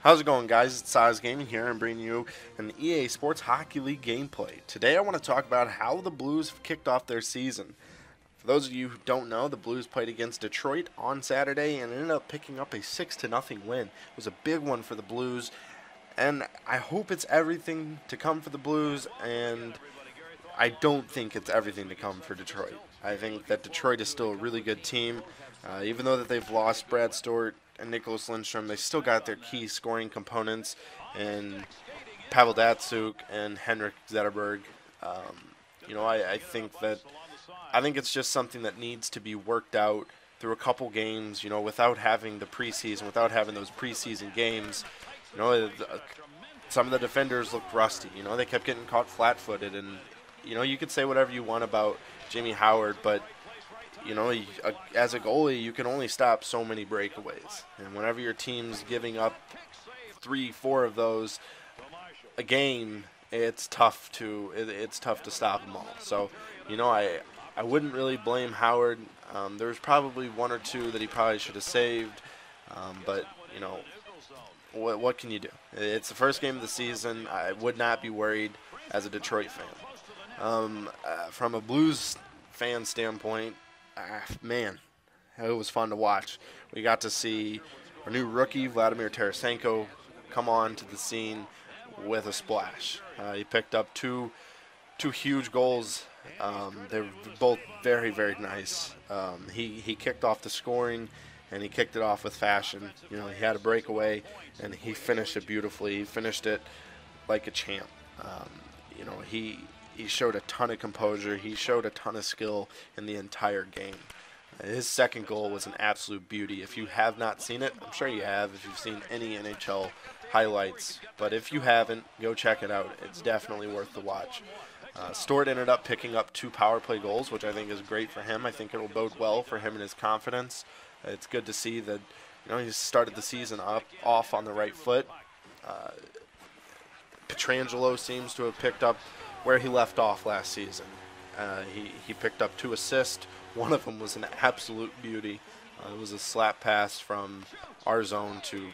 How's it going, guys? It's SAHSGaming here. I'm bringing you an EA Sports Hockey League gameplay. Today I want to talk about how the Blues have kicked off their season. For those of you who don't know, the Blues played against Detroit on Saturday and ended up picking up a 6-0 win. It was a big one for the Blues, and I hope it's everything to come for the Blues, and I don't think it's everything to come for Detroit. I think that Detroit is still a really good team. Even though that they've lost Brad Stewart and Nicholas Lindstrom, they still got their key scoring components in Pavel Datsyuk and Henrik Zetterberg. I think it's just something that needs to be worked out through a couple games. Without having the preseason, without having those preseason games. Some of the defenders looked rusty. They kept getting caught flat-footed, and you could say whatever you want about Jimmy Howard, but as a goalie, you can only stop so many breakaways. And whenever your team's giving up 3-4 of those a game, it's tough to stop them all. So, I wouldn't really blame Howard. There's probably one or two that he probably should have saved, but what can you do? It's the first game of the season. I would not be worried as a Detroit fan. From a Blues fan standpoint, man, it was fun to watch. We got to see our new rookie, Vladimir Tarasenko, come on to the scene with a splash. He picked up two huge goals. They were both very, very nice. He kicked off the scoring, and he kicked it off with fashion. He had a breakaway, and he finished it beautifully. He finished it like a champ. He showed a ton of composure. He showed a ton of skill in the entire game. His second goal was an absolute beauty. If you have not seen it, I'm sure you have if you've seen any NHL highlights. But if you haven't, go check it out. It's definitely worth the watch. Stewart ended up picking up 2 power play goals, which I think is great for him. I think it will bode well for him and his confidence. It's good to see that he started the season off on the right foot. Pietrangelo seems to have picked up where he left off last season. He picked up 2 assists. One of them was an absolute beauty. It was a slap pass from our zone to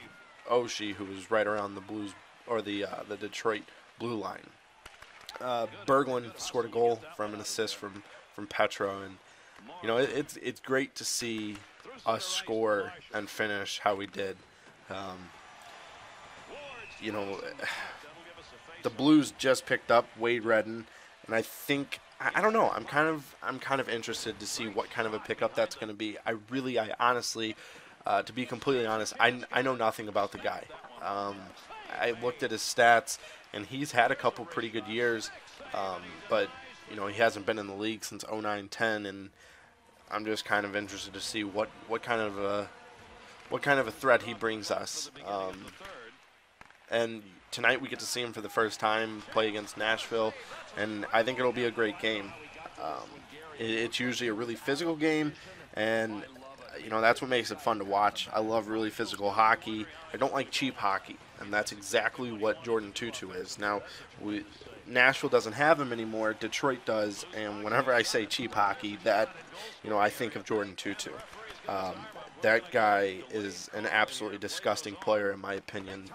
Oshie, who was right around the Blues or the Detroit blue line. Berglund scored a goal from an assist from Petro, and it's great to see us score and finish how we did. The Blues just picked up Wade Redden, and I don't know. I'm kind of interested to see what kind of a pickup that's going to be. I honestly, to be completely honest, I know nothing about the guy. I looked at his stats, and he's had a couple pretty good years, but he hasn't been in the league since 09-10, and I'm just kind of interested to see what kind of a threat he brings us. And tonight we get to see him for the first time play against Nashville, and I think it'll be a great game. It's usually a really physical game, and that's what makes it fun to watch. I love really physical hockey. I don't like cheap hockey, and that's exactly what Jordan Tutu is. Now, Nashville doesn't have him anymore. Detroit does, and whenever I say cheap hockey, I think of Jordan Tutu. That guy is an absolutely disgusting player, in my opinion.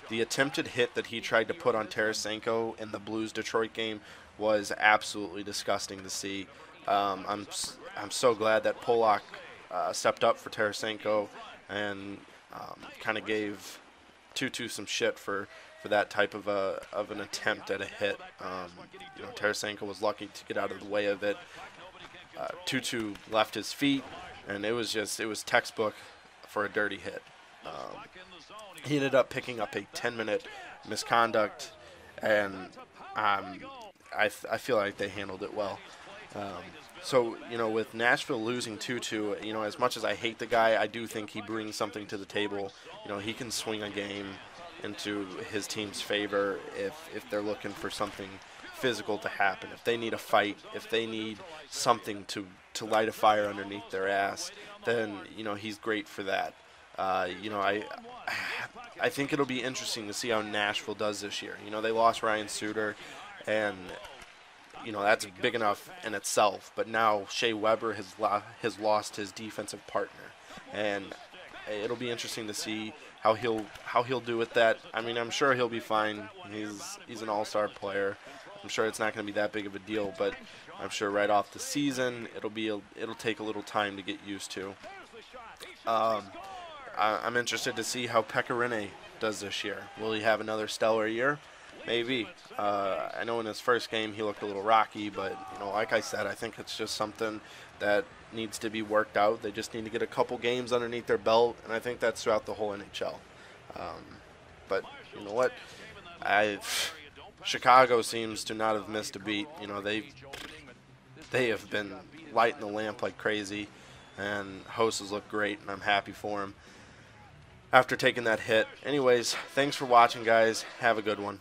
The attempted hit that he tried to put on Tarasenko in the Blues-Detroit game was absolutely disgusting to see. I'm so glad that Polak stepped up for Tarasenko and kind of gave Tutu some shit for that type of an attempt at a hit. Tarasenko was lucky to get out of the way of it. Tutu left his feet, and it was textbook for a dirty hit. He ended up picking up a 10-minute misconduct, and I feel like they handled it well. So, with Nashville losing 2-2, as much as I hate the guy, I do think he brings something to the table. He can swing a game into his team's favor if they're looking for something physical to happen. If they need a fight, if they need something to light a fire underneath their ass, then, he's great for that. I think it'll be interesting to see how Nashville does this year. They lost Ryan Suter, and that's big enough in itself. But now Shea Weber has lost his defensive partner, and it'll be interesting to see how he'll do with that. I mean, I'm sure he'll be fine. He's an all-star player. I'm sure it's not going to be that big of a deal, but I'm sure right off the season it'll take a little time to get used to. I'm interested to see how Pecorine does this year. Will he have another stellar year? Maybe. I know in his first game he looked a little rocky, but like I said, I think it's just something that needs to be worked out. They just need to get a couple games underneath their belt, and I think that's throughout the whole NHL. But you know what? Chicago seems to not have missed a beat. They have been lighting the lamp like crazy, and Host has looked great, and I'm happy for him after taking that hit. Anyways, thanks for watching, guys. Have a good one.